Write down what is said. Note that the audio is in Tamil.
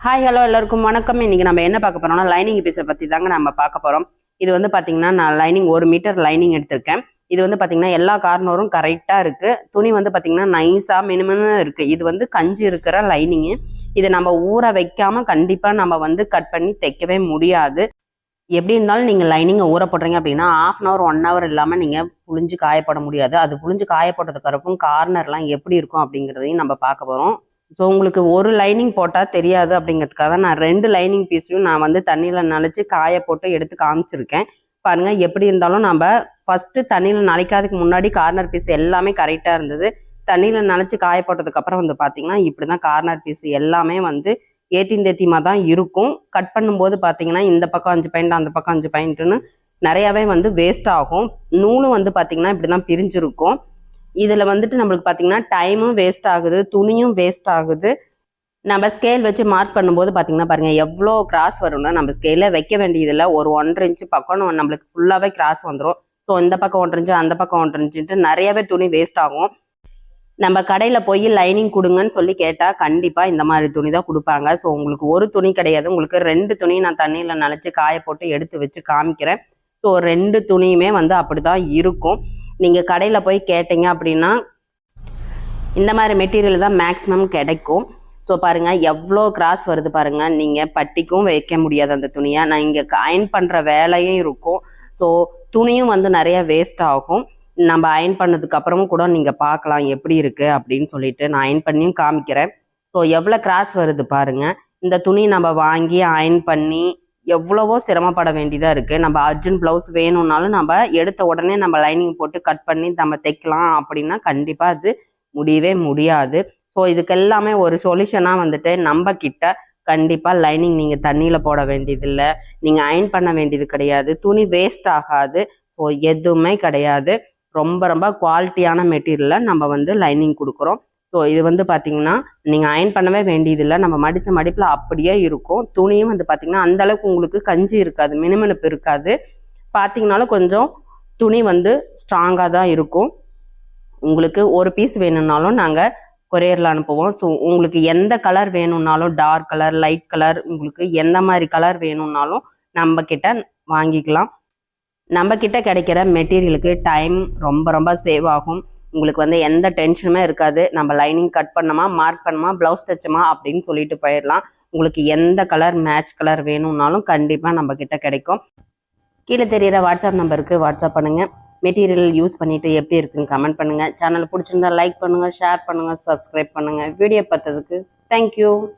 ஹாய் ஹலோ எல்லாருக்கும் வணக்கம். இன்னைக்கு நம்ம என்ன பார்க்க போறோம்னா லைனிங் பீஸை பற்றி தாங்க நம்ம பார்க்க போகிறோம். இது வந்து பார்த்தீங்கன்னா நான் லைனிங் 1 மீட்டர் லைனிங் எடுத்திருக்கேன். இது வந்து பார்த்தீங்கன்னா எல்லா கார்னரும் கரெக்டாக இருக்குது. துணி வந்து பார்த்தீங்கன்னா நைஸாக மினிமம் இருக்குது. இது வந்து கஞ்சி இருக்கிற லைனிங்கு. இதை நம்ம ஊற வைக்காமல் கண்டிப்பாக நம்ம வந்து கட் பண்ணி தைக்கவே முடியாது. எப்படி இருந்தாலும் நீங்கள் லைனிங்கை ஊற போடுறீங்க அப்படின்னா 1/2 hour 1 hour இல்லாமல் நீங்கள் புழிஞ்சு காயப்பட முடியாது. அது புழிஞ்சு காயப்பட்டதுக்கு அப்புறம் கார்னர்லாம் எப்படி இருக்கும் அப்படிங்கிறதையும் நம்ம பார்க்க போகிறோம். ஸோ உங்களுக்கு ஒரு லைனிங் போட்டால் தெரியாது அப்படிங்கிறதுக்காக நான் 2 லைனிங் பீஸையும் நான் வந்து தண்ணியில் நனைச்சி காய போட்டு எடுத்து காமிச்சிருக்கேன். பாருங்கள், எப்படி இருந்தாலும் நம்ம ஃபஸ்ட்டு தண்ணியில் நனைக்காததுக்கு முன்னாடி கார்னர் பீஸ் எல்லாமே கரெக்டாக இருந்தது. தண்ணியில் நனைச்சி காய போட்டதுக்கப்புறம் வந்து பார்த்திங்கன்னா இப்படி தான் கார்னர் பீஸ் எல்லாமே வந்து ஏத்தியமாக தான் இருக்கும். கட் பண்ணும்போது பார்த்தீங்கன்னா இந்த பக்கம் 5 பாயிண்ட் அந்த பக்கம் 5 பாயிண்ட்டுன்னு நிறையாவே வந்து வேஸ்ட் ஆகும். நூலும் வந்து பார்த்திங்கன்னா இப்படி தான் பிரிஞ்சிருக்கும். இதில் வந்துட்டு நம்மளுக்கு பார்த்தீங்கன்னா டைமும் வேஸ்ட் ஆகுது, துணியும் வேஸ்ட் ஆகுது. நம்ம ஸ்கேல் வச்சு மார்க் பண்ணும்போது பார்த்தீங்கன்னா பாருங்கள் எவ்வளோ கிராஸ் வரும்னா நம்ம ஸ்கேலில் வைக்க வேண்டியதில்லை. ஒரு 1.5 inch பக்கம் நம்மளுக்கு ஃபுல்லாகவே கிராஸ் வந்துடும். ஸோ இந்த பக்கம் 1.5 inch அந்த பக்கம் 1.5 inch நிறையவே துணி வேஸ்ட் ஆகும். நம்ம கடையில் போய் லைனிங் கொடுங்கன்னு சொல்லி கேட்டால் கண்டிப்பாக இந்த மாதிரி துணி தான் கொடுப்பாங்க. ஸோ உங்களுக்கு ஒரு துணி கிடையாது, உங்களுக்கு 2 துணி நான் தண்ணியில் நனைச்சி காய போட்டு எடுத்து வச்சு காமிக்கிறேன். ஸோ 2 துணியுமே வந்து அப்படி தான் இருக்கும். நீங்கள் கடையில் போய் கேட்டீங்க அப்படின்னா இந்த மாதிரி மெட்டீரியல் தான் மேக்ஸிமம் கிடைக்கும். ஸோ பாருங்கள் எவ்வளோ கிராஸ் வருது பாருங்கள். நீங்கள் பட்டிக்கும் வைக்க முடியாது அந்த துணியை. நான் இங்கே அயன் பண்ணுற வேலையும் இருக்கும். ஸோ துணியும் வந்து நிறைய வேஸ்ட் ஆகும். நம்ம அயன் பண்ணதுக்கு அப்புறமும் கூட நீங்கள் பார்க்கலாம் எப்படி இருக்குது அப்படின்னு சொல்லிட்டு நான் அயன் பண்ணியும் காமிக்கிறேன். ஸோ எவ்வளோ கிராஸ் வருது பாருங்கள். இந்த துணி நம்ம வாங்கி அயன் பண்ணி எவ்வளவோ சிரமப்பட வேண்டியதாக இருக்குது. நம்ம அர்ஜென்ட் ப்ளவுஸ் வேணும்னாலும் நம்ம எடுத்த உடனே நம்ம லைனிங் போட்டு கட் பண்ணி நம்ம தைக்கலாம் அப்படின்னா கண்டிப்பாக அது முடியவே முடியாது. ஸோ இதுக்கு எல்லாமே ஒரு சொல்யூஷனாக வந்துட்டு நம்ம கிட்ட கண்டிப்பாக லைனிங் நீங்கள் தண்ணியில் போட வேண்டியதில்லை, நீங்கள் அயன் பண்ண வேண்டியது கிடையாது, துணி வேஸ்ட் ஆகாது. ஸோ எதுவுமே கிடையாது. ரொம்ப ரொம்ப குவாலிட்டியான மெட்டீரியலில் நம்ம வந்து லைனிங் கொடுக்குறோம். ஸோ இது வந்து பார்த்திங்கன்னா நீங்கள் அயன் பண்ணவே வேண்டியதில்லை, நம்ம மடித்த மடிப்பில் அப்படியே இருக்கும். துணியும் வந்து பார்த்திங்கன்னா அந்தளவுக்கு உங்களுக்கு கஞ்சி இருக்காது, மினுமினுப்பு இருக்காது. பார்த்திங்கனாலும் கொஞ்சம் துணி வந்து ஸ்ட்ராங்காக தான் இருக்கும். உங்களுக்கு ஒரு பீஸ் வேணும்னாலும் நாங்கள் கொரியரில் அனுப்புவோம். ஸோ உங்களுக்கு எந்த கலர் வேணும்னாலும் டார்க் கலர், லைட் கலர், உங்களுக்கு எந்த மாதிரி கலர் வேணும்னாலும் நம்ம கிட்ட வாங்கிக்கலாம். நம்ம கிட்ட கிடைக்கிற மெட்டீரியலுக்கு டைம் ரொம்ப ரொம்ப சேவ் ஆகும். உங்களுக்கு வந்து எந்த டென்ஷனுமே இருக்காது. நம்ம லைனிங் கட் பண்ணோமா, மார்க் பண்ணோமா, ப்ளவுஸ் தைச்சோமா அப்படின்னு சொல்லிட்டு போயிடலாம். உங்களுக்கு எந்த கலர் மேட்ச் கலர் வேணும்னாலும் கண்டிப்பாக நம்ம கிட்ட கிடைக்கும். கீழே தெரிகிற வாட்ஸ்அப் நம்பருக்கு வாட்ஸ்அப் பண்ணுங்கள். மெட்டீரியல் யூஸ் பண்ணிவிட்டு எப்படி இருக்குன்னு கமெண்ட் பண்ணுங்கள். சேனல் பிடிச்சிருந்தா லைக் பண்ணுங்கள், ஷேர் பண்ணுங்கள், சப்ஸ்கிரைப் பண்ணுங்கள். வீடியோ பார்த்ததுக்கு தேங்க்யூ.